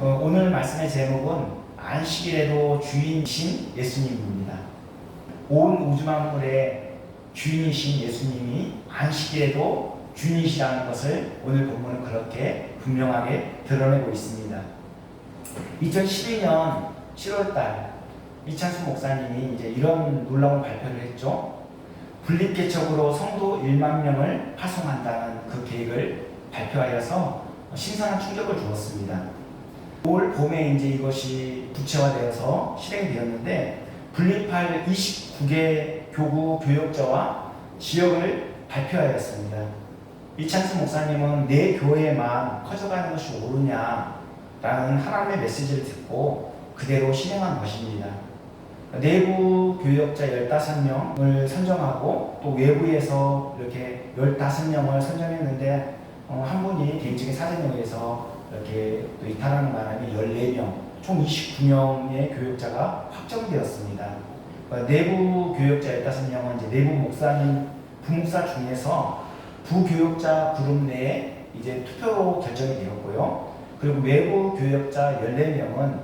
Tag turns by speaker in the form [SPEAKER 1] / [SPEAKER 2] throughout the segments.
[SPEAKER 1] 오늘 말씀의 제목은 안식일에도 주인이신 예수님입니다. 온 우주 만물의 주인이신 예수님이 안식일에도 주인이시라는 것을 오늘 본문은 그렇게 분명하게 드러내고 있습니다. 2012년 7월달 이찬수 목사님이 이제 이런 놀라운 발표를 했죠. 분립개척으로 성도 1만 명을 파송한다는 그 계획을 발표하여서 신선한 충격을 주었습니다. 올 봄에 이제 이것이 구체화되어서 실행이 되었는데 분립할 29개 교구 교역자와 지역을 발표하였습니다. 이찬수 목사님은 내 교회만 커져가는 것이 옳으냐라는 하나님의 메시지를 듣고 그대로 실행한 것입니다. 내부 교역자 15명을 선정하고 또 외부에서 이렇게 15명을 선정했는데 한 분이 개인적인 사정에 의해서 이렇게 또 이탈하는 바람에 14명, 총 29명의 교역자가 확정되었습니다. 그러니까 내부 교역자 15명은 이제 내부 목사님, 부목사 중에서 부교역자 그룹 내에 이제 투표로 결정이 되었고요. 그리고 외부 교역자 14명은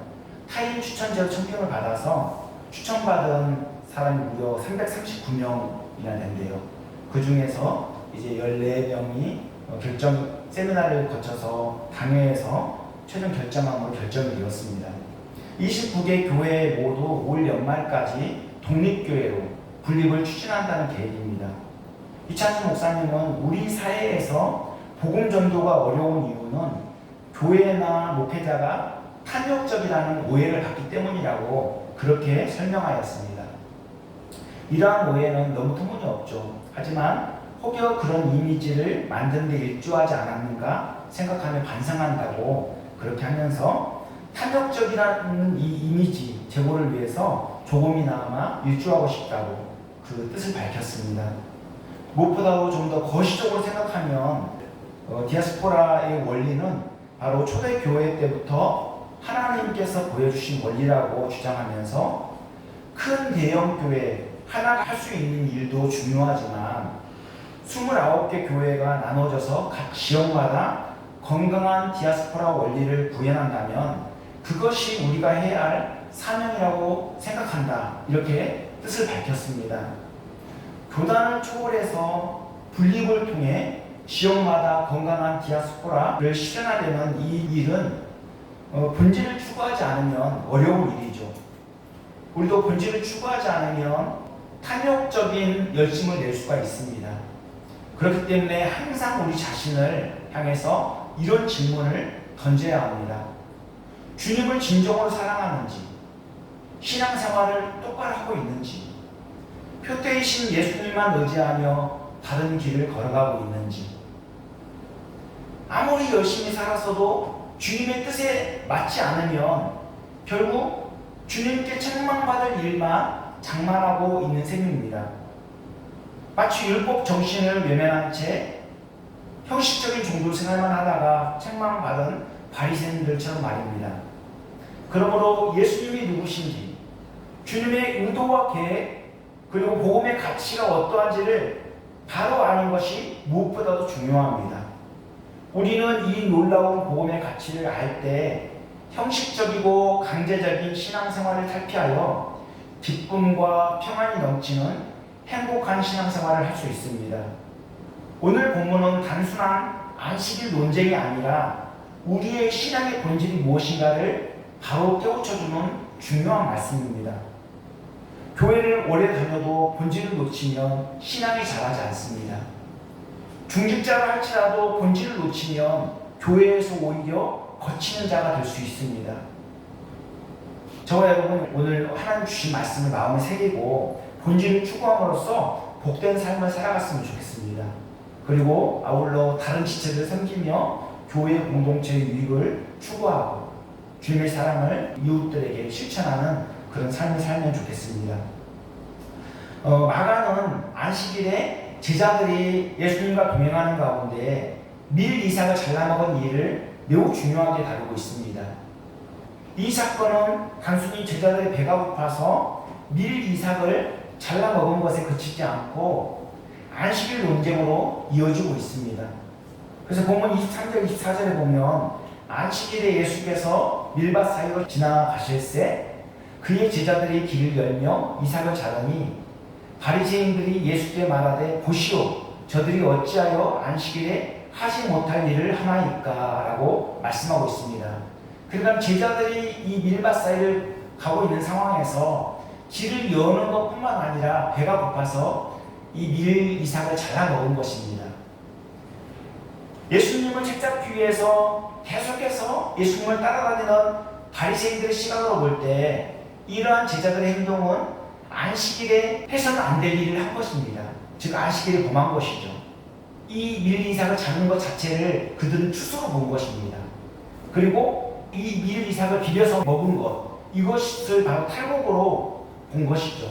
[SPEAKER 1] 타인 추천제로 청평을 받아서 추천받은 사람이 무려 339명이나 된대요. 그 중에서 이제 14명이 결정 세미나를 거쳐서 당회에서 최종 결정함으로 결정이 되었습니다. 29개 교회 모두 올 연말까지 독립교회로 분립을 추진한다는 계획입니다. 이찬수 목사님은 우리 사회에서 복음 전도가 어려운 이유는 교회나 목회자가 탐욕적이라는 오해를 받기 때문이라고 그렇게 설명하였습니다. 이러한 오해는 너무 터무니없죠. 하지만 혹여 그런 이미지를 만드는 데 일조하지 않았는가 생각하며 반성한다고 그렇게 하면서 탐욕적이라는 이 이미지 제고를 위해서 조금이나마 일조하고 싶다고 그 뜻을 밝혔습니다. 무엇보다도 좀 더 거시적으로 생각하면 디아스포라의 원리는 바로 초대교회 때부터 하나님께서 보여주신 원리라고 주장하면서 큰 대형교회 하나가 할 수 있는 일도 중요하지만 29개 교회가 나눠져서 각 지역마다 건강한 디아스포라 원리를 구현한다면 그것이 우리가 해야 할 사명이라고 생각한다. 이렇게 뜻을 밝혔습니다. 교단을 초월해서 분립을 통해 지역마다 건강한 디아스포라를 실현하려는 이 일은 본질을 추구하지 않으면 어려운 일이죠. 우리도 본질을 추구하지 않으면 탐욕적인 열심을 낼 수가 있습니다. 그렇기 때문에 항상 우리 자신을 향해서 이런 질문을 던져야 합니다. 주님을 진정으로 사랑하는지, 신앙생활을 똑바로 하고 있는지, 표태이신 예수님만 의지하며 다른 길을 걸어가고 있는지, 아무리 열심히 살았어도 주님의 뜻에 맞지 않으면 결국 주님께 책망받을 일만 장만하고 있는 셈입니다. 마치 율법 정신을 외면한 채 형식적인 종교 생활만 하다가 책망받은 바리새인들처럼 말입니다. 그러므로 예수님이 누구신지, 주님의 의도와 계획, 그리고 복음의 가치가 어떠한지를 바로 아는 것이 무엇보다도 중요합니다. 우리는 이 놀라운 복음의 가치를 알 때 형식적이고 강제적인 신앙생활을 탈피하여 기쁨과 평안이 넘치는 행복한 신앙생활을 할 수 있습니다. 오늘 본문은 단순한 안식일 논쟁이 아니라 우리의 신앙의 본질이 무엇인가를 바로 깨우쳐주는 중요한 말씀입니다. 교회를 오래 다녀도 본질을 놓치면 신앙이 자라지 않습니다. 중직자를 할지라도 본질을 놓치면 교회에서 오히려 거치는 자가 될 수 있습니다. 저와 여러분 오늘 하나님 주신 말씀을 마음에 새기고 본질을 추구함으로써 복된 삶을 살아갔으면 좋겠습니다. 그리고 아울러 다른 지체들을 섬기며 교회 공동체의 유익을 추구하고 주님의 사랑을 이웃들에게 실천하는 그런 삶을 살면 좋겠습니다. 마가는 안식일에 제자들이 예수님과 동행하는 가운데 밀 이삭을 잘라먹은 일을 매우 중요하게 다루고 있습니다. 이 사건은 단순히 제자들의 배가 고파서 밀 이삭을 잘라먹은 것에 그치지 않고 안식일 논쟁으로 이어지고 있습니다. 그래서 본문 23절 24절에 보면 안식일에 예수께서 밀밭 사이로 지나가실새 그의 제자들이 길을 열며 이삭을 자르니 바리새인들이 예수께 말하되 보시오 저들이 어찌하여 안식일에 하지 못할 일을 하나이까 라고 말씀하고 있습니다. 그러니까 제자들이 이 밀밭 사이를 가고 있는 상황에서 길을 여는 것뿐만 아니라 배가 고파서 이 밀 이삭을 잘라 먹은 것입니다. 예수님을 책잡기 위해서 계속해서 예수님을 따라다니는 바리새인들의 시각으로 볼 때 이러한 제자들의 행동은 안식일에 해서는 안 될 일을 한 것입니다. 즉 안식일에 범한 것이죠. 이 밀 이삭을 잡는 것 자체를 그들은 추수로 본 것입니다. 그리고 이 밀 이삭을 비벼서 먹은 것 이것을 바로 탈곡으로 본 것이죠.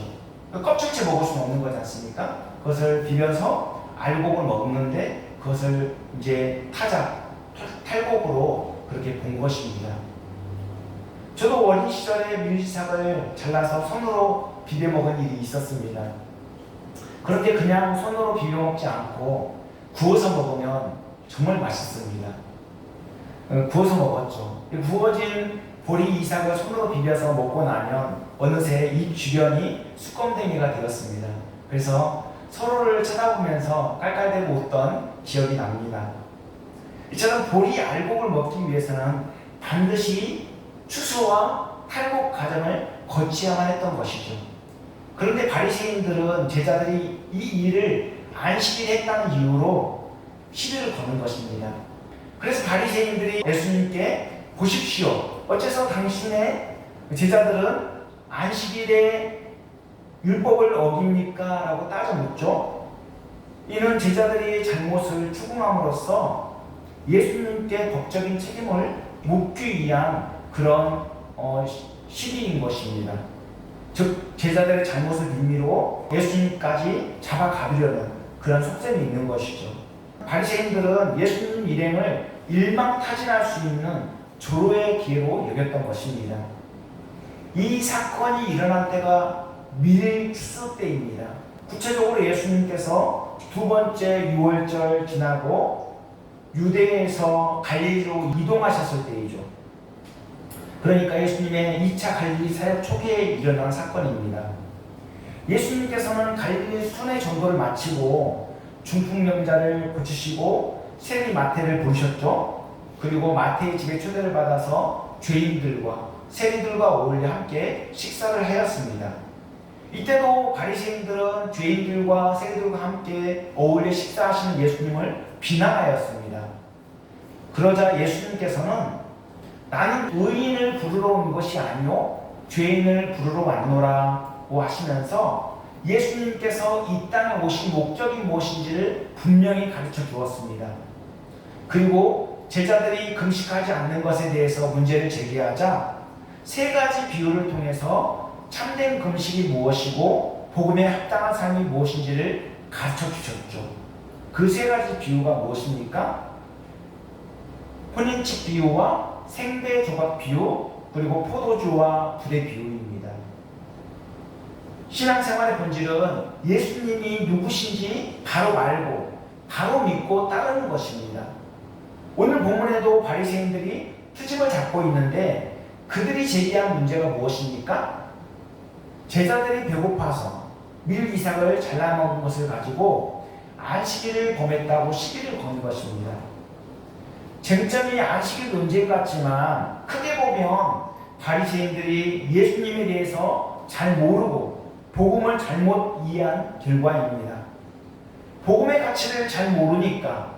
[SPEAKER 1] 껍질째 먹을 수는 없는 거지 않습니까? 그것을 비벼서 알곡을 먹는데 그것을 이제 탈곡으로 그렇게 본 것입니다. 저도 어린 시절에 밀이삭을 잘라서 손으로 비벼 먹은 일이 있었습니다. 그런데 그냥 손으로 비벼 먹지 않고 구워서 먹으면 정말 맛있습니다. 구워서 먹었죠. 구워진 보리 이삭을 손으로 비벼서 먹고 나면 어느새 입 주변이 수검댕이가 되었습니다. 그래서 서로를 쳐다보면서 깔깔대고 웃던 기억이 납니다. 이처럼 보리 알곡을 먹기 위해서는 반드시 추수와 탈곡 과정을 거쳐야만 했던 것이죠. 그런데 바리새인들은 제자들이 이 일을 안식일에 했다는 이유로 시비를 거는 것입니다. 그래서 바리새인들이 예수님께 보십시오. 어째서 당신의 제자들은 안식일에 율법을 어깁니까? 라고 따져 묻죠. 이는 제자들이 잘못을 추궁함으로써 예수님께 법적인 책임을 묻기 위한 그런 시비인 것입니다. 즉 제자들의 잘못을 빌미로 예수님까지 잡아가려는 그런 속셈이 있는 것이죠. 바리새인들은 예수님 일행을 일망타진할 수 있는 조로의 기회로 여겼던 것입니다. 이 사건이 일어난 때가 밀 추수 때입니다. 구체적으로 예수님께서 두 번째 유월절 지나고 유대에서 갈릴리로 이동하셨을 때이죠. 그러니까 예수님의 2차 갈릴리 사역 초기에 일어난 사건입니다. 예수님께서는 갈릴리 순회 전도를 마치고 중풍병자를 고치시고 세리 마태를 부르셨죠. 그리고 마태의 집에 초대를 받아서 죄인들과 세리들과 어울려 함께 식사를 하였습니다. 이때도 바리새인들은 죄인들과 세리들과 함께 어울려 식사하시는 예수님을 비난하였습니다. 그러자 예수님께서는 나는 의인을 부르러 온 것이 아니요 죄인을 부르러 왔노라고 하시면서 예수님께서 이 땅에 오신 목적이 무엇인지를 분명히 가르쳐 주었습니다. 그리고 제자들이 금식하지 않는 것에 대해서 문제를 제기하자 세 가지 비유를 통해서 참된 금식이 무엇이고 복음에 합당한 삶이 무엇인지를 가르쳐 주셨죠. 그 세 가지 비유가 무엇입니까? 혼인집 비유와 생배 조각 비유 그리고 포도주와 불의 비유입니다. 신앙생활의 본질은 예수님이 누구신지 바로 알고 바로 믿고 따르는 것입니다. 오늘 본문에도 바리새인들이 트집을 잡고 있는데 그들이 제기한 문제가 무엇입니까? 제자들이 배고파서 밀 이삭을 잘라먹은 것을 가지고 안식일을 범했다고 시비를 거는 것입니다. 쟁점이 안식일 논쟁 같지만 크게 보면 바리새인들이 예수님에 대해서 잘 모르고 복음을 잘못 이해한 결과입니다. 복음의 가치를 잘 모르니까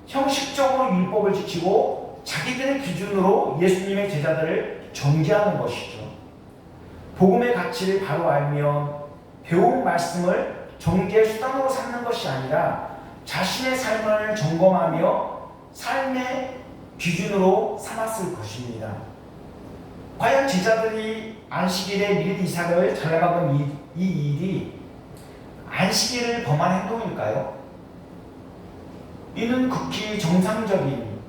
[SPEAKER 1] 형식적으로 율법을 지키고 자기들의 기준으로 예수님의 제자들을 정죄하는 것이죠. 복음의 가치를 바로 알면 배운 말씀을 정죄의 수단으로 삼는 것이 아니라 자신의 삶을 점검하며 삶의 기준으로 삼았을 것입니다. 과연 제자들이 안식일에 밀 이삭을 잘라먹은 이 일이 안식일을 범한 행동일까요? 이는 극히 정상적인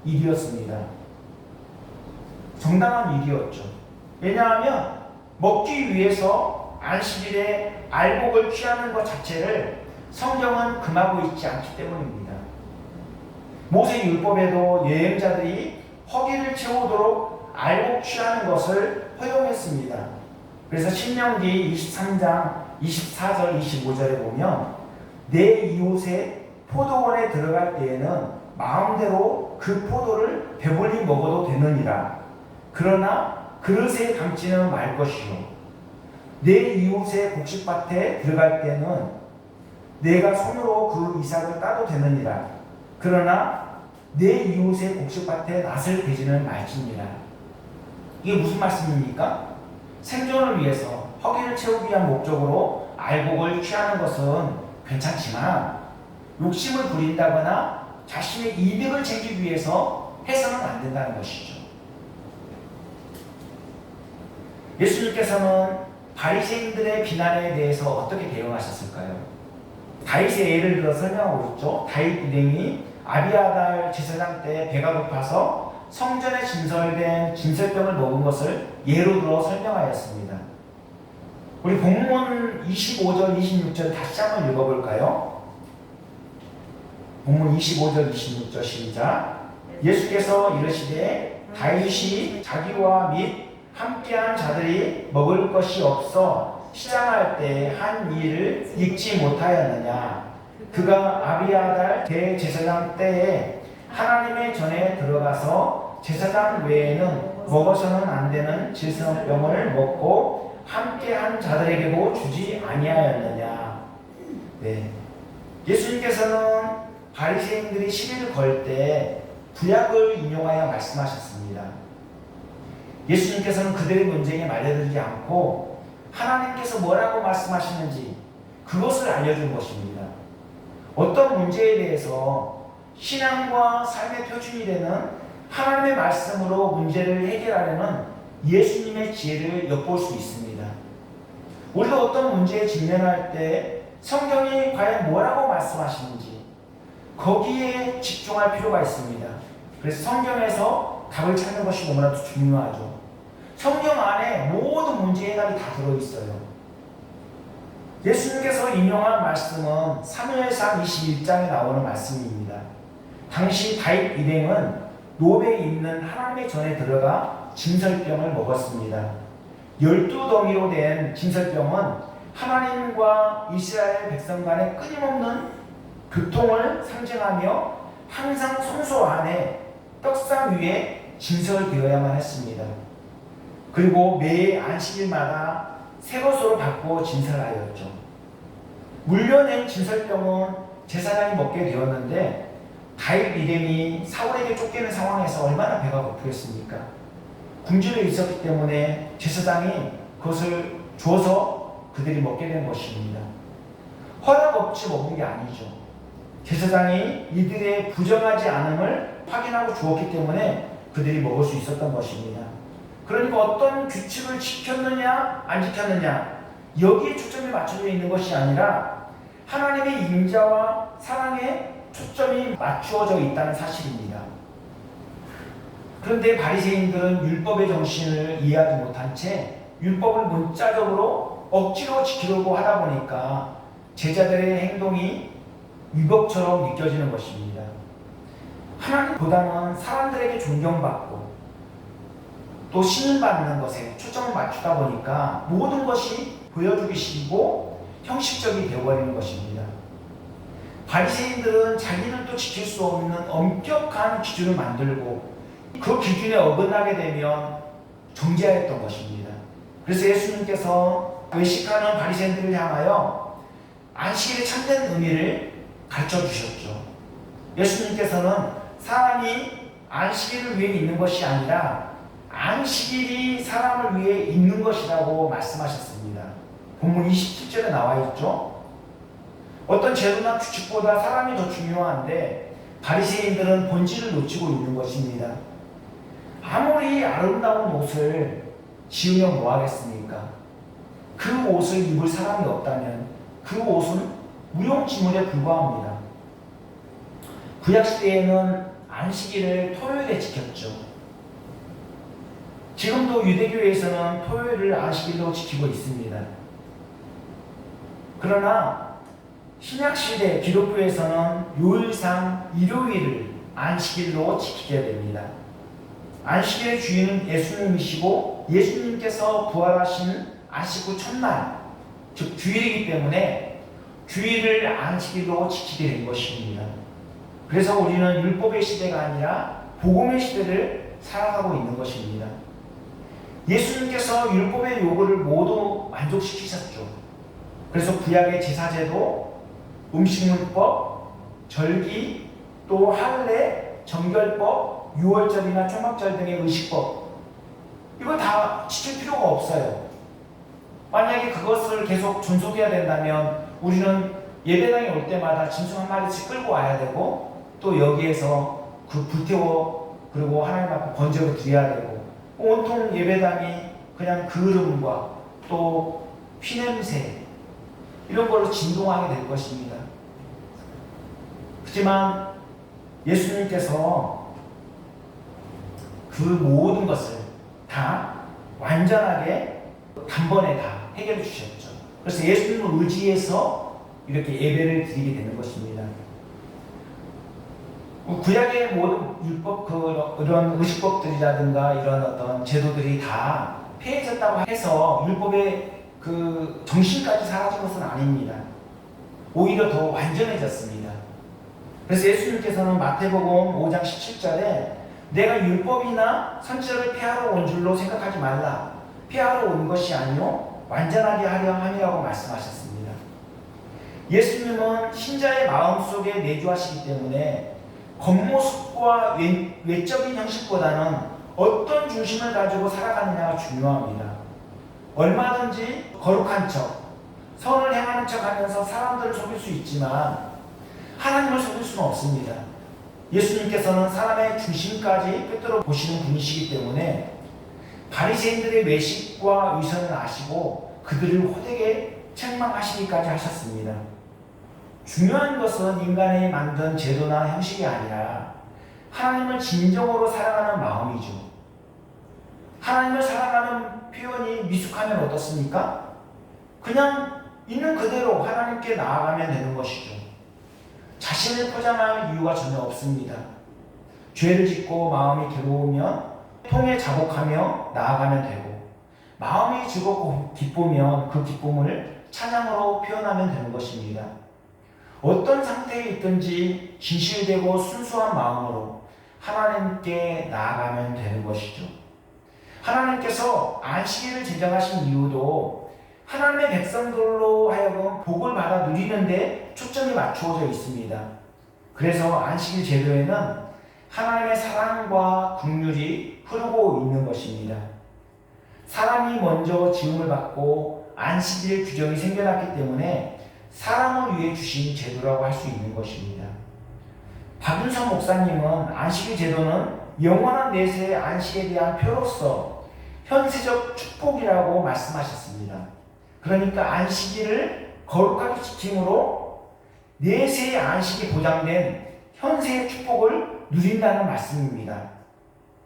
[SPEAKER 1] 일이었습니다. 정당한 일이었죠. 왜냐하면 먹기 위해서 안식일에 알곡을 취하는 것 자체를 성경은 금하고 있지 않기 때문입니다. 모세 율법에도 여행자들이 허기를 채우도록 알고 취하는 것을 허용했습니다. 그래서 신명기 23장 24절 25절에 보면 내 이웃의 포도원에 들어갈 때에는 마음대로 그 포도를 배불리 먹어도 되느니라. 그러나 그릇에 담지는 말 것이요. 내 이웃의 곡식밭에 들어갈 때는 내가 손으로 그 이삭을 따도 되느니라. 그러나 내 이웃의 곡식밭에 낫을 베지는 말지니라. 이게 무슨 말씀입니까? 생존을 위해서 허기를 채우기 위한 목적으로 알곡을 취하는 것은 괜찮지만 욕심을 부린다거나 자신의 이득을 챙기기 위해서 해서는 안 된다는 것이죠. 예수님께서는 바리새인들의 비난에 대해서 어떻게 대응하셨을까요? 다윗의 예를 들어 설명하고 있죠. 다윗 일행이 아비아달 제사장 때 배가 고파서 성전에 진설된 진설병을 먹은 것을 예로 들어 설명하였습니다. 우리 본문 25절 26절 다시 한번 읽어볼까요? 본문 25절 26절 시작. 예수께서 이르시되 다윗이 자기와 및 함께한 자들이 먹을 것이 없어 시장할 때 한 일을 잊지 못하였느냐. 그가 아비아달 대제사장 때에 하나님의 전에 들어가서 제사장 외에는 먹어서는 안 되는 질성병을 먹고 함께한 자들에게도 주지 아니하였느냐. 네. 예수님께서는 바리새인들이 시비를 걸 때 구약을 인용하여 말씀하셨습니다. 예수님께서는 그들의 논쟁에 말려들지 않고 하나님께서 뭐라고 말씀하시는지 그것을 알려준 것입니다. 어떤 문제에 대해서 신앙과 삶의 표준이 되는 하나님의 말씀으로 문제를 해결하려는 예수님의 지혜를 엿볼 수 있습니다. 우리가 어떤 문제에 직면할 때 성경이 과연 뭐라고 말씀하시는지 거기에 집중할 필요가 있습니다. 그래서 성경에서 답을 찾는 것이 너무나도 중요하죠. 성경 안에 모든 문제 해답이 다 들어있어요. 예수님께서 인용한 말씀은 사무엘상 21장에 나오는 말씀입니다. 당시 다윗 일행은 노베에 있는 하나님의 전에 들어가 진설병을 먹었습니다. 12덩이로 된 진설병은 하나님과 이스라엘 백성 간의 끊임없는 교통을 상징하며 항상 성소 안에 떡상 위에 진설되어야만 했습니다. 그리고 매 안식일마다 새 것으로 바꾸어 진설하였죠. 물려낸 진설병은 제사장이 먹게 되었는데 다윗 일행이 사울에게 쫓기는 상황에서 얼마나 배가 고프겠습니까? 궁지에 있었기 때문에 제사장이 그것을 줘서 그들이 먹게 된 것입니다. 허락 없이 먹은 게 아니죠. 제사장이 이들의 부정하지 않음을 확인하고 주었기 때문에 그들이 먹을 수 있었던 것입니다. 그러니까 어떤 규칙을 지켰느냐 안 지켰느냐 여기에 초점이 맞춰져 있는 것이 아니라 하나님의 인자와 사랑에 초점이 맞추어져 있다는 사실입니다. 그런데 바리새인들은 율법의 정신을 이해하지 못한 채 율법을 문자적으로 억지로 지키려고 하다 보니까 제자들의 행동이 위법처럼 느껴지는 것입니다. 하나님보다는 사람들에게 존경받고 또 신임받는 것에 초점을 맞추다 보니까 모든 것이 보여주기식이고 형식적이 되어버리는 것입니다. 바리새인들은 자기들도 지킬 수 없는 엄격한 기준을 만들고 그 기준에 어긋나게 되면 정죄하였던 것입니다. 그래서 예수님께서 외식하는 바리새인들을 향하여 안식일의 참된 의미를 가르쳐 주셨죠. 예수님께서는 사람이 안식일을 위해 있는 것이 아니라 안식일이 사람을 위해 있는 것이라고 말씀하셨습니다. 본문 27절에 나와 있죠. 어떤 제도나 규칙보다 사람이 더 중요한데 바리새인들은 본질을 놓치고 있는 것입니다. 아무리 아름다운 옷을 지으면 뭐하겠습니까? 그 옷을 입을 사람이 없다면 그 옷은 무용지물에 불과합니다. 구약시대에는 안식일을 토요일에 지켰죠. 지금도 유대교에서는 토요일을 안식일로 지키고 있습니다. 그러나 신약시대 기독교에서는 요일상 일요일을 안식일로 지키게 됩니다. 안식일의 주인은 예수님이시고 예수님께서 부활하신 안식 후 첫날, 즉 주일이기 때문에 주일을 안식일로 지키게 된 것입니다. 그래서 우리는 율법의 시대가 아니라 복음의 시대를 살아가고 있는 것입니다. 예수님께서 율법의 요구를 모두 만족시키셨죠. 그래서 구약의 제사제도, 음식물법, 절기, 또 할례, 정결법, 유월절이나 초막절 등의 의식법, 이거 다 지킬 필요가 없어요. 만약에 그것을 계속 준守해야 된다면 우리는 예배당에 올 때마다 짐승 한 마리씩 끌고 와야 되고, 또 여기에서 그 불태워 그리고 하나님 앞에 번제로 드려야 되고, 온통 예배당이 그냥 그름과 또 피냄새 이런 걸로 진동하게 될 것입니다. 하지만 예수님께서 그 모든 것을 다 완전하게 단번에 다 해결해 주셨죠. 그래서 예수님을 의지해서 이렇게 예배를 드리게 되는 것입니다. 구약의 모든 율법, 그런 의식법들이라든가 이런 어떤 제도들이 다 폐해졌다고 해서 율법의 그 정신까지 사라진 것은 아닙니다. 오히려 더 완전해졌습니다. 그래서 예수님께서는 마태복음 5장 17절에 내가 율법이나 선지자를 폐하러 온 줄로 생각하지 말라. 폐하러 온 것이 아니요 완전하게 하려 함이라고 말씀하셨습니다. 예수님은 신자의 마음속에 내주하시기 때문에 겉모습과 외적인 형식보다는 어떤 중심을 가지고 살아가느냐가 중요합니다. 얼마든지 거룩한 척, 선을 행하는 척 하면서 사람들을 속일 수 있지만 하나님을 속일 수는 없습니다. 예수님께서는 사람의 중심까지 꿰뚫어 보시는 분이시기 때문에 바리새인들의 외식과 위선을 아시고 그들을 호되게 책망하시기까지 하셨습니다. 중요한 것은 인간이 만든 제도나 형식이 아니라 하나님을 진정으로 사랑하는 마음이죠. 하나님을 사랑하는 표현이 미숙하면 어떻습니까? 그냥 있는 그대로 하나님께 나아가면 되는 것이죠. 자신을 포장할 이유가 전혀 없습니다. 죄를 짓고 마음이 괴로우면 통에 자복하며 나아가면 되고, 마음이 즐겁고 기쁘면 그 기쁨을 찬양으로 표현하면 되는 것입니다. 어떤 상태에 있든지 진실되고 순수한 마음으로 하나님께 나아가면 되는 것이죠. 하나님께서 안식일을 제정하신 이유도 하나님의 백성들로 하여금 복을 받아 누리는데 초점이 맞추어져 있습니다. 그래서 안식일 제도에는 하나님의 사랑과 긍휼이 흐르고 있는 것입니다. 사람이 먼저 지음을 받고 안식일 규정이 생겨났기 때문에 사람을 위해 주신 제도라고 할 수 있는 것입니다. 박윤선 목사님은 안식일 제도는 영원한 내세의 안식에 대한 표로서 현세적 축복이라고 말씀하셨습니다. 그러니까 안식일을 거룩하게 지킴으로 내세의 안식이 보장된 현세의 축복을 누린다는 말씀입니다.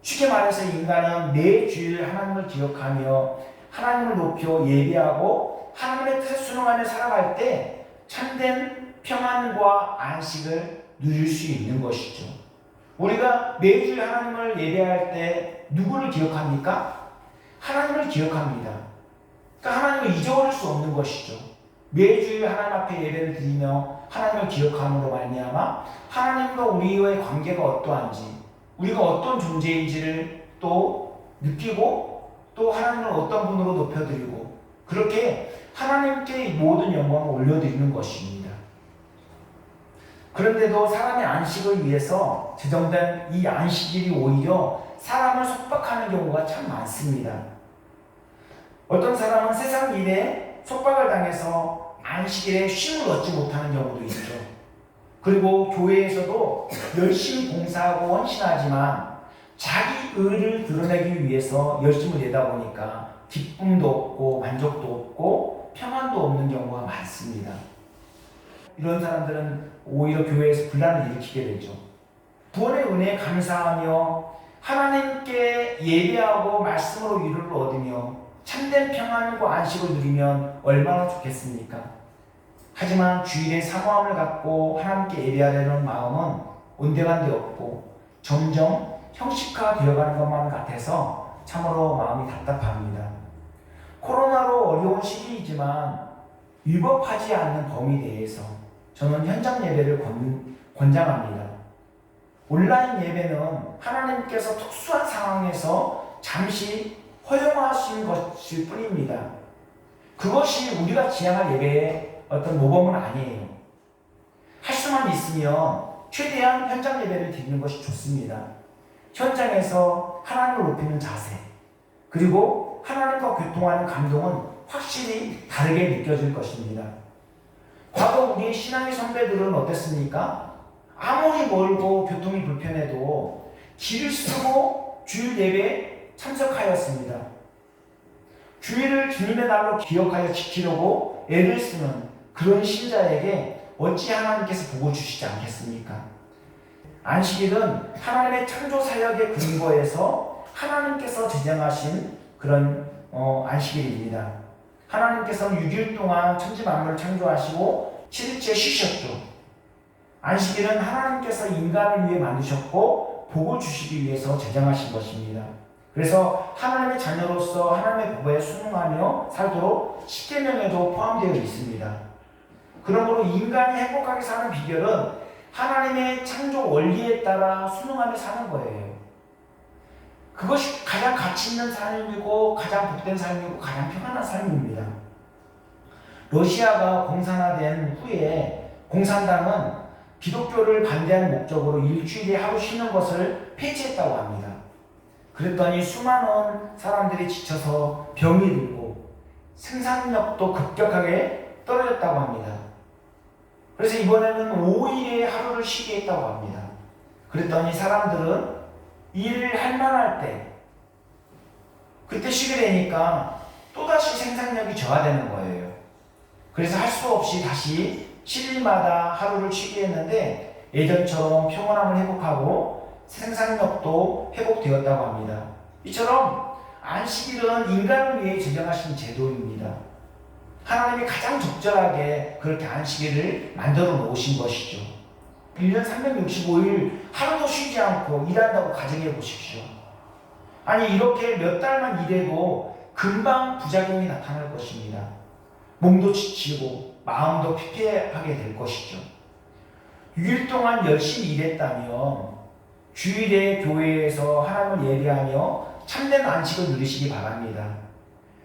[SPEAKER 1] 쉽게 말해서 인간은 매 주일 하나님을 기억하며 하나님을 높여 예배하고 하나님의 뜻에 순응하며 살아갈 때 참된 평안과 안식을 누릴 수 있는 것이죠. 우리가 매주일 하나님을 예배할 때 누구를 기억합니까? 하나님을 기억합니다. 그러니까 하나님을 잊어버릴 수 없는 것이죠. 매주일 하나님 앞에 예배를 드리며 하나님을 기억함으로 말미암아 하나님과 우리의 관계가 어떠한지, 우리가 어떤 존재인지를 또 느끼고 또 하나님을 어떤 분으로 높여드리고 그렇게 하나님께 모든 영광을 올려드리는 것입니다. 그런데도 사람의 안식을 위해서 제정된 이 안식일이 오히려 사람을 속박하는 경우가 참 많습니다. 어떤 사람은 세상 일에 속박을 당해서 안식일에 쉼을 얻지 못하는 경우도 있죠. 그리고 교회에서도 열심히 봉사하고 헌신하지만 자기 의를 드러내기 위해서 열심을 내다 보니까 기쁨도 없고 만족도 없고 평안도 없는 경우가 많습니다. 이런 사람들은 오히려 교회에서 분란을 일으키게 되죠. 구원의 은혜에 감사하며 하나님께 예배하고 말씀으로 위로를 얻으며 참된 평안과 안식을 누리면 얼마나 좋겠습니까? 하지만 주일에 사모함을 갖고 하나님께 예배하려는 마음은 온데간데 없고 점점 형식화 되어가는 것만 같아서 참으로 마음이 답답합니다. 코로나로 어려운 시기이지만 위법하지 않는 범위 내에서 저는 현장 예배를 권장합니다. 온라인 예배는 하나님께서 특수한 상황에서 잠시 허용하신 것일 뿐입니다. 그것이 우리가 지향할 예배의 어떤 모범은 아니에요. 할 수만 있으면 최대한 현장 예배를 드리는 것이 좋습니다. 현장에서 하나님을 높이는 자세, 그리고 하나님과 교통하는 감동은 확실히 다르게 느껴질 것입니다. 과거 우리의 신앙의 선배들은 어땠습니까? 아무리 멀고 교통이 불편해도 길을 쓰고 주일 예배에 참석하였습니다. 주일을 주님의 날로 기억하여 지키려고 애를 쓰는 그런 신자에게 어찌 하나님께서 복을 주시지 않겠습니까? 안식일은 하나님의 창조 사역의 근거에서 하나님께서 제정하신 그런 안식일입니다. 하나님께서는 6일 동안 천지 만물을 창조하시고 7일째 쉬셨죠. 안식일은 하나님께서 인간을 위해 만드셨고 복을 주시기 위해서 제정하신 것입니다. 그래서 하나님의 자녀로서 하나님의 법에 순응하며 살도록 십계명에도 포함되어 있습니다. 그러므로 인간이 행복하게 사는 비결은 하나님의 창조 원리에 따라 순응하며 사는 거예요. 그것이 가장 가치 있는 삶이고 가장 복된 삶이고 가장 평안한 삶입니다. 러시아가 공산화된 후에 공산당은 기독교를 반대하는 목적으로 일주일에 하루 쉬는 것을 폐지했다고 합니다. 그랬더니 수많은 사람들이 지쳐서 병이 들고 생산력도 급격하게 떨어졌다고 합니다. 그래서 이번에는 5일에 하루를 쉬게 했다고 합니다. 그랬더니 사람들은 일을 할 만할 때 그때 쉬게 되니까 또다시 생산력이 저하되는 거예요. 그래서 할 수 없이 다시 7일마다 하루를 쉬게 했는데 예전처럼 평온함을 회복하고 생산력도 회복되었다고 합니다. 이처럼 안식일은 인간을 위해 제정하신 제도입니다. 하나님이 가장 적절하게 그렇게 안식일을 만들어 놓으신 것이죠. 1년 365일 하루도 쉬지 않고 일한다고 가정해 보십시오. 아니 이렇게 몇 달만 일해도 금방 부작용이 나타날 것입니다. 몸도 지치고 마음도 피폐하게 될 것이죠. 6일 동안 열심히 일했다면 주일에 교회에서 하나님을 예배하며 참된 안식을 누리시기 바랍니다.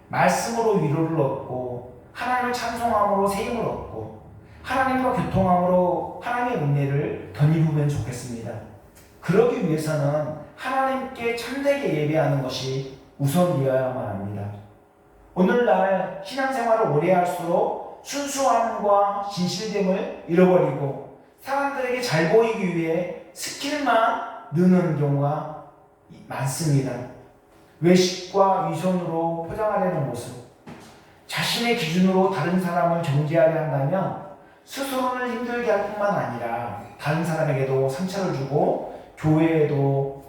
[SPEAKER 1] 말씀으로 위로를 얻고 하나님을 찬송함으로 세임을 얻고 하나님과 교통함으로 하나님의 은혜를 덧입으면 좋겠습니다. 그러기 위해서는 하나님께 참되게 예배하는 것이 우선되어야만 합니다. 오늘날 신앙생활을 오래 할수록 순수함과 진실됨을 잃어버리고 사람들에게 잘 보이기 위해 스킬만 느는 경우가 많습니다. 외식과 위선으로 포장하려는 모습, 자신의 기준으로 다른 사람을 정죄하려 한다면 스스로를 힘들게 할 뿐만 아니라 다른 사람에게도 상처를 주고 교회에도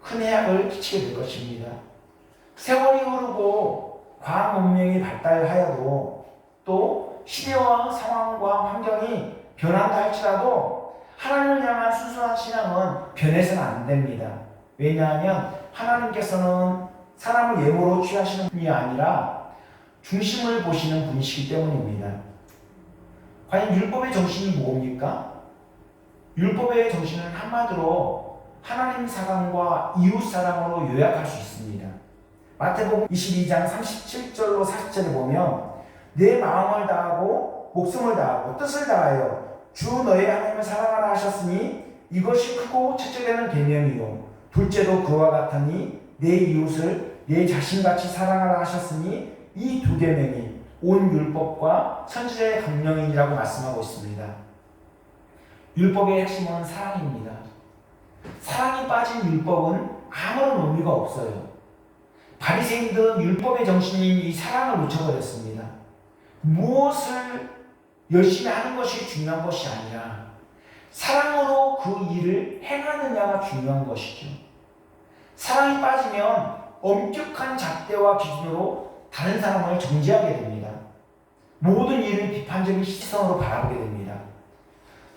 [SPEAKER 1] 큰 해악을 끼치게 될 것입니다. 세월이 흐르고 과학 문명이 발달하여도 또 시대와 상황과 환경이 변한다 할지라도 하나님을 향한 순수한 신앙은 변해서는 안 됩니다. 왜냐하면 하나님께서는 사람을 예모로 취하시는 분이 아니라 중심을 보시는 분이시기 때문입니다. 과연 율법의 정신이 뭡니까? 율법의 정신은 한마디로 하나님 사랑과 이웃 사랑으로 요약할 수 있습니다. 마태복음 22장 37절로 40절을 보면 내 마음을 다하고 목숨을 다하고 뜻을 다하여 주 너의 하나님을 사랑하라 하셨으니 이것이 크고 첫째 되는 계명이요 둘째도 그와 같으니 내 이웃을 내 자신같이 사랑하라 하셨으니 이 두 계명이 온 율법과 선지자의 강령이라고 말씀하고 있습니다. 율법의 핵심은 사랑입니다. 사랑이 빠진 율법은 아무런 의미가 없어요. 바리새인들은 율법의 정신인 이 사랑을 놓쳐버렸습니다. 무엇을 열심히 하는 것이 중요한 것이 아니라 사랑으로 그 일을 행하느냐가 중요한 것이죠. 사랑이 빠지면 엄격한 잣대와 기준으로 다른 사람을 정죄하게 됩니다. 모든 일을 비판적인 시선으로 바라보게 됩니다.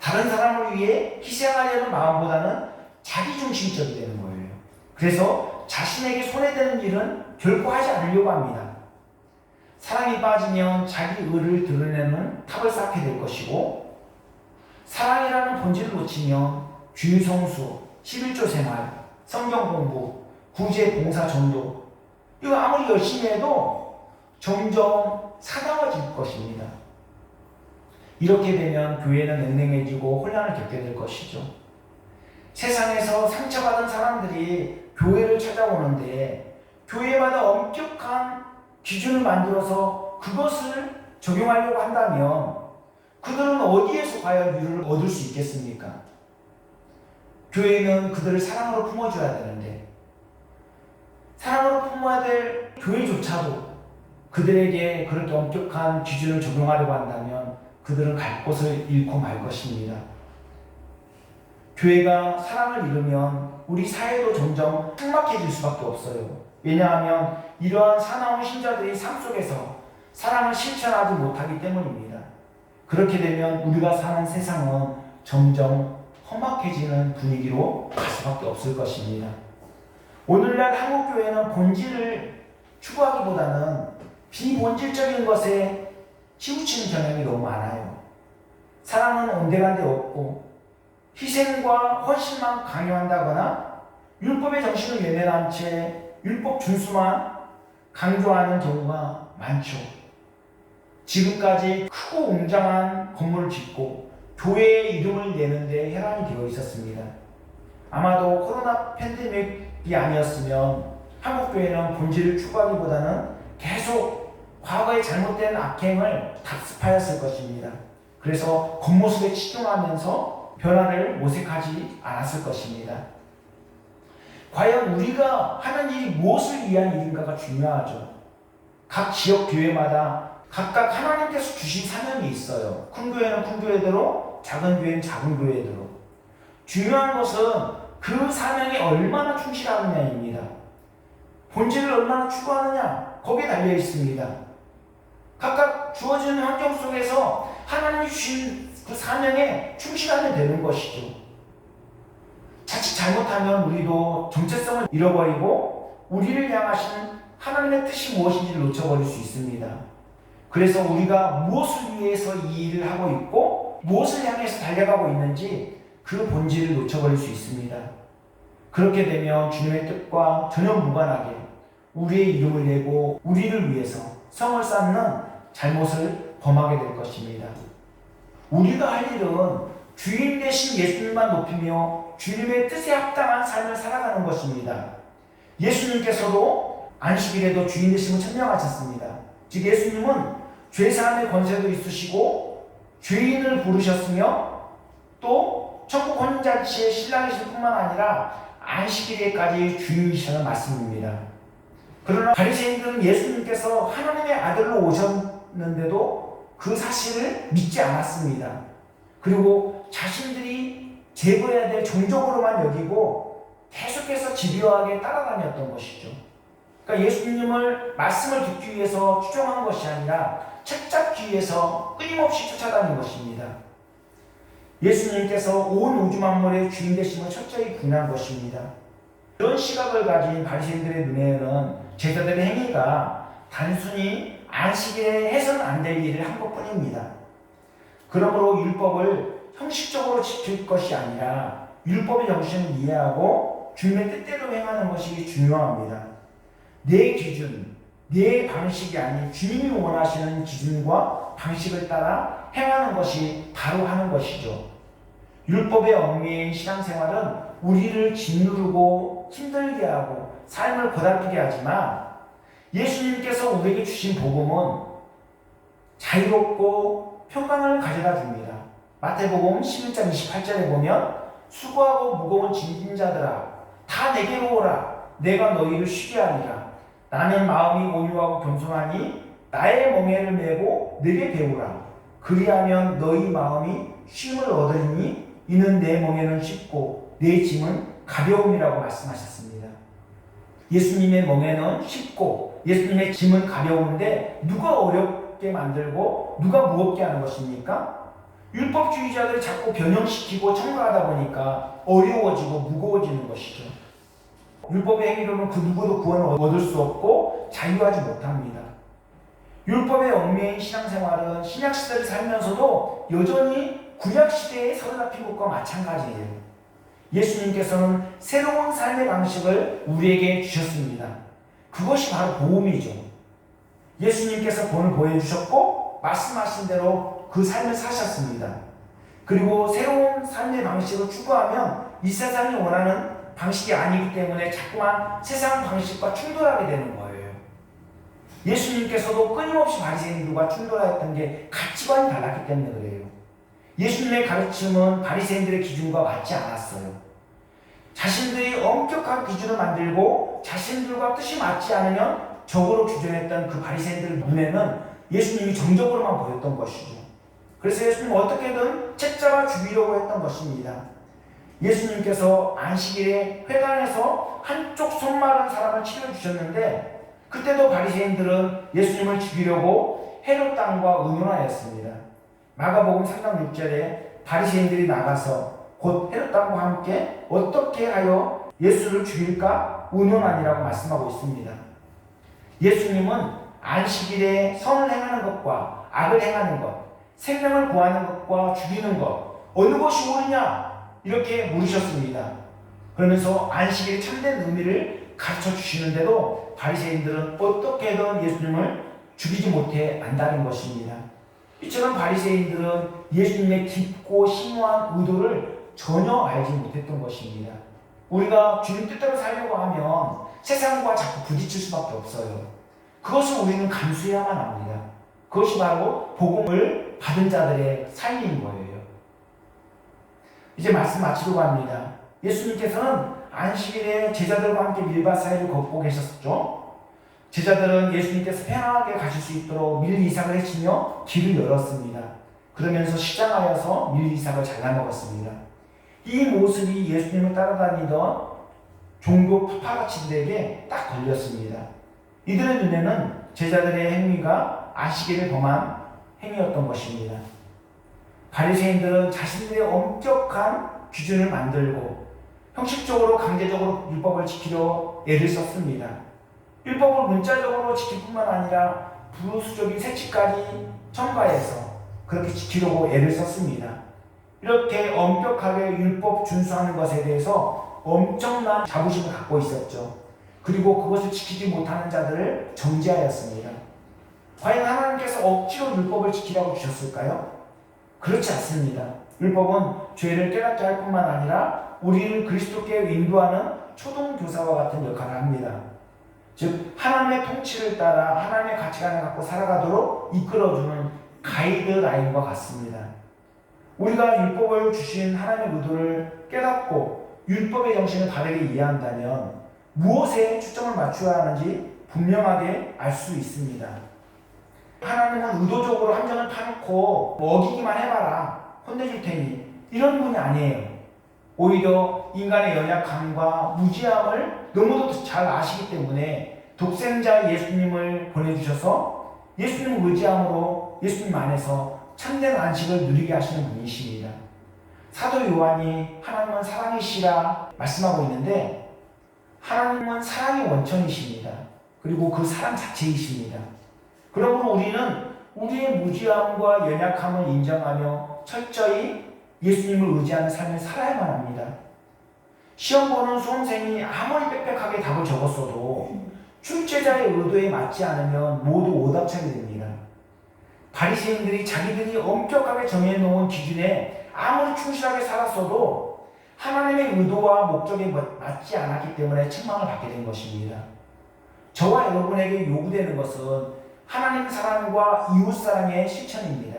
[SPEAKER 1] 다른 사람을 위해 희생하려는 마음보다는 자기중심적이 되는 거예요. 그래서 자신에게 손해되는 일은 결코 하지 않으려고 합니다. 사랑에 빠지면 자기 의를 드러내는 탑을 쌓게 될 것이고, 사랑이라는 본질을 놓치면 주일 성수, 11조 생활, 성경 공부, 구제 봉사 전도, 이거 아무리 열심히 해도 점점 사나워질 것입니다. 이렇게 되면 교회는 냉랭해지고 혼란을 겪게 될 것이죠. 세상에서 상처받은 사람들이 교회를 찾아오는데 교회마다 엄격한 기준을 만들어서 그것을 적용하려고 한다면 그들은 어디에서 과연 위로를 얻을 수 있겠습니까? 교회는 그들을 사랑으로 품어줘야 되는데, 사랑으로 품어야 될 교회조차도 그들에게 그렇게 엄격한 기준을 적용하려고 한다면 그들은 갈 곳을 잃고 말 것입니다. 교회가 사랑을 잃으면 우리 사회도 점점 삭막해질 수밖에 없어요. 왜냐하면 이러한 사나운 신자들이 삶 속에서 사랑을 실천하지 못하기 때문입니다. 그렇게 되면 우리가 사는 세상은 점점 험악해지는 분위기로 갈 수밖에 없을 것입니다. 오늘날 한국교회는 본질을 추구하기보다는 비본질적인 것에 치우치는 경향이 너무 많아요. 사랑은 온데간데 없고 희생과 헌신만 강요한다거나 율법의 정신을 외면한 채 율법 준수만 강조하는 경우가 많죠. 지금까지 크고 웅장한 건물을 짓고 교회의 이름을 내는데 혈안이 되어 있었습니다. 아마도 코로나 팬데믹이 아니었으면 한국교회는 본질을 추구하기보다는 계속 과거의 잘못된 악행을 답습하였을 것입니다. 그래서 겉모습에 치중하면서 변화를 모색하지 않았을 것입니다. 과연 우리가 하는 일이 무엇을 위한 일인가가 중요하죠. 각 지역 교회마다 각각 하나님께서 주신 사명이 있어요. 큰 교회는 큰 교회대로, 작은 교회는 작은 교회대로. 중요한 것은 그 사명에 얼마나 충실하느냐입니다. 본질을 얼마나 추구하느냐, 거기에 달려 있습니다. 각각 주어진 환경 속에서 하나님이 주신 그 사명에 충실하면 되는 것이죠. 자칫 잘못하면 우리도 정체성을 잃어버리고 우리를 향하신 하나님의 뜻이 무엇인지를 놓쳐버릴 수 있습니다. 그래서 우리가 무엇을 위해서 이 일을 하고 있고 무엇을 향해서 달려가고 있는지 그 본질을 놓쳐버릴 수 있습니다. 그렇게 되면 주님의 뜻과 전혀 무관하게 우리의 이름을 내고 우리를 위해서 성을 쌓는 잘못을 범하게 될 것입니다. 우리가 할 일은 주인 되신 예수님만 높이며 주님의 뜻에 합당한 삶을 살아가는 것입니다. 예수님께서도 안식일에도 주인 되심을 천명하셨습니다. 즉 예수님은 죄사함의 권세도 있으시고 죄인을 부르셨으며 또 천국 혼인잔치의 신랑이실 뿐만 아니라 안식일에까지 주인이시라는 말씀입니다. 그러나 바리새인들은 예수님께서 하나님의 아들로 오셨는데도 그 사실을 믿지 않았습니다. 그리고 자신들이 제거해야 될 종족으로만 여기고 계속해서 집요하게 따라다녔던 것이죠. 그러니까 예수님을 말씀을 듣기 위해서 추종한 것이 아니라 책 잡기 위해서 끊임없이 쫓아다닌 것입니다. 예수님께서 온 우주 만물의 주인 되심을 철저히 부인한 것입니다. 이런 시각을 가진 바리새인들의 눈에는 제자들의 행위가 단순히 안식일에 해서는 안 될 일을 한 것뿐입니다. 그러므로 율법을 형식적으로 지킬 것이 아니라 율법의 정신을 이해하고 주님의 뜻대로 행하는 것이 중요합니다. 내 기준, 내 방식이 아닌 주님이 원하시는 기준과 방식을 따라 행하는 것이 바로 하는 것이죠. 율법의 얽매인 신앙생활은 우리를 짓누르고 힘들게 하고 삶을 고달프게 하지만 예수님께서 우리에게 주신 복음은 자유롭고 평강을 가져다 줍니다. 마태복음 11장 28절에 보면 수고하고 무거운 짐진 자들아 다 내게로 오라 내가 너희를 쉬게 하리라 나는 마음이 온유하고 겸손하니 나의 멍에를 메고 내게 배우라 그리하면 너희 마음이 쉼을 얻으리니 이는 내 멍에는 쉽고 내 짐은 가벼움이라고 말씀하셨습니다. 예수님의 멍에는 쉽고 예수님의 짐은 가벼운데 누가 어렵게 만들고 누가 무겁게 하는 것입니까? 율법주의자들이 자꾸 변형시키고 첨가하다 보니까 어려워지고 무거워지는 것이죠. 율법의 행위로는 그 누구도 구원을 얻을 수 없고 자유하지 못합니다. 율법의 얽매인 신앙생활은 신약시대를 살면서도 여전히 구약시대에 사로잡힌 것과 마찬가지예요. 예수님께서는 새로운 삶의 방식을 우리에게 주셨습니다. 그것이 바로 복음이죠. 예수님께서 본을 보여주셨고 말씀하신 대로 그 삶을 사셨습니다. 그리고 새로운 삶의 방식을 추구하면 이 세상이 원하는 방식이 아니기 때문에 자꾸만 세상 방식과 충돌하게 되는 거예요. 예수님께서도 끊임없이 바리새인들과 충돌하였던 게 가치관이 달랐기 때문에 그래요. 예수님의 가르침은 바리새인들의 기준과 맞지 않았어요. 자신들이 엄격한 기준을 만들고 자신들과 뜻이 맞지 않으면 적으로 규정했던 그 바리새인들 눈에는 예수님이 정적으로만 보였던 것이죠. 그래서 예수님은 어떻게든 책잡아 죽이려고 했던 것입니다. 예수님께서 안식일에 회당에서 한쪽 손 마른 사람을 치료해 주셨는데 그때도 바리새인들은 예수님을 죽이려고 헤롯 땅과 의논하였습니다. 마가복음 3장 6절에 바리새인들이 나가서 곧 헤롯 땅과 함께 어떻게 하여 예수를 죽일까 의논하니라고 말씀하고 있습니다. 예수님은 안식일에 선을 행하는 것과 악을 행하는 것, 생명을 구하는 것과 죽이는 것, 어느 것이 옳으냐 이렇게 물으셨습니다. 그러면서 안식일의 참된 의미를 가르쳐 주시는데도 바리새인들은 어떻게든 예수님을 죽이지 못해 안다는 것입니다. 이처럼 바리새인들은 예수님의 깊고 심오한 의도를 전혀 알지 못했던 것입니다. 우리가 주님 뜻대로 살려고 하면 세상과 자꾸 부딪힐 수밖에 없어요. 그것을 우리는 감수해야만 합니다. 그것이 바로 복음을 받은 자들의 삶인 거예요. 이제 말씀 마치려고 합니다. 예수님께서는 안식일에 제자들과 함께 밀밭 사이를 걷고 계셨죠. 제자들은 예수님께서 편안하게 가실 수 있도록 밀 이삭을 해치며 길을 열었습니다. 그러면서 시장하여서 밀 이삭을 잘라 먹었습니다. 이 모습이 예수님을 따라다니던 종교 파파라치들에게 딱 걸렸습니다. 이들의 눈에는 제자들의 행위가 안식일을 범한 행위였던 것입니다. 바리새인들은 자신들의 엄격한 기준을 만들고 형식적으로 강제적으로 율법을 지키려 애를 썼습니다. 율법을 문자적으로 지킬 뿐만 아니라 부수적인 색칠까지 첨가해서 그렇게 지키려고 애를 썼습니다. 이렇게 엄격하게 율법 준수하는 것에 대해서 엄청난 자부심을 갖고 있었죠. 그리고 그것을 지키지 못하는 자들을 정죄하였습니다. 과연 하나님께서 억지로 율법을 지키라고 주셨을까요? 그렇지 않습니다. 율법은 죄를 깨닫게 할 뿐만 아니라 우리를 그리스도께 인도하는 초등교사와 같은 역할을 합니다. 즉 하나님의 통치를 따라 하나님의 가치관을 갖고 살아가도록 이끌어주는 가이드라인과 같습니다. 우리가 율법을 주신 하나님의 의도를 깨닫고 율법의 정신을 바르게 이해한다면 무엇에 초점을 맞춰야 하는지 분명하게 알 수 있습니다. 하나님은 의도적으로 함정을 파놓고 어기기만 해봐라 혼내줄 테니 이런 분이 아니에요. 오히려 인간의 연약함과 무지함을 너무도 잘 아시기 때문에 독생자 예수님을 보내주셔서 예수님을 의지함으로 예수님 안에서 참된 안식을 누리게 하시는 분이십니다. 사도 요한이 하나님은 사랑이시라 말씀하고 있는데 하나님은 사랑의 원천이십니다. 그리고 그 사랑 자체이십니다. 그러므로 우리는 우리의 무지함과 연약함을 인정하며 철저히 예수님을 의지하는 삶을 살아야만 합니다. 시험 보는 수험생이 아무리 빽빽하게 답을 적었어도 출제자의 의도에 맞지 않으면 모두 오답차게 됩니다. 바리새인들이 자기들이 엄격하게 정해놓은 기준에 아무리 충실하게 살았어도 하나님의 의도와 목적에 맞지 않았기 때문에 책망을 받게 된 것입니다. 저와 여러분에게 요구되는 것은 하나님 사랑과 이웃 사랑의 실천입니다.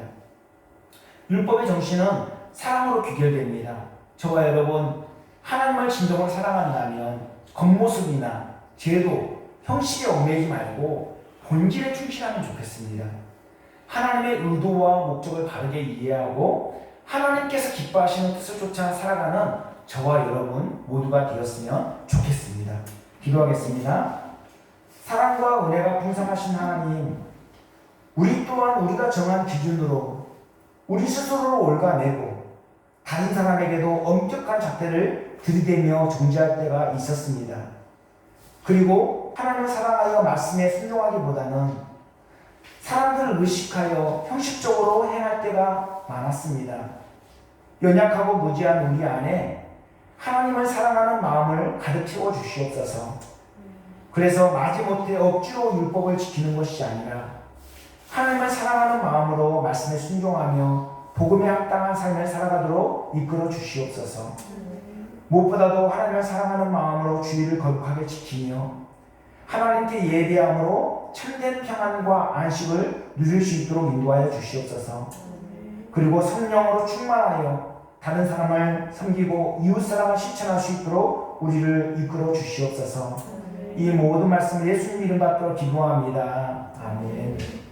[SPEAKER 1] 율법의 정신은 사랑으로 귀결됩니다. 저와 여러분 하나님을 진정으로 사랑한다면 겉모습이나 제도, 형식에 얽매이지 말고 본질에 충실하면 좋겠습니다. 하나님의 의도와 목적을 바르게 이해하고 하나님께서 기뻐하시는 뜻을 쫓아 살아가는 저와 여러분 모두가 되었으면 좋겠습니다. 기도하겠습니다. 사랑과 은혜가 풍성하신 하나님, 우리 또한 우리가 정한 기준으로 우리 스스로를 올가매고 다른 사람에게도 엄격한 잣대를 들이대며 존재할 때가 있었습니다. 그리고 하나님을 사랑하여 말씀에 순종하기보다는 사람들을 의식하여 형식적으로 행할 때가 많았습니다. 연약하고 무지한 우리 안에 하나님을 사랑하는 마음을 가득 채워 주시옵소서. 그래서 마지못해 억지로 율법을 지키는 것이 아니라 하나님을 사랑하는 마음으로 말씀에 순종하며 복음에 합당한 삶을 살아가도록 이끌어 주시옵소서. 무엇보다도 하나님을 사랑하는 마음으로 주의를 거룩하게 지키며 하나님께 예배함으로 참된 평안과 안식을 누릴 수 있도록 인도하여 주시옵소서. 그리고 성령으로 충만하여 다른 사람을 섬기고 이웃사랑을 실천할 수 있도록 우리를 이끌어 주시옵소서. 이 모든 말씀 예수님 이름 받들어 기도합니다. 아멘.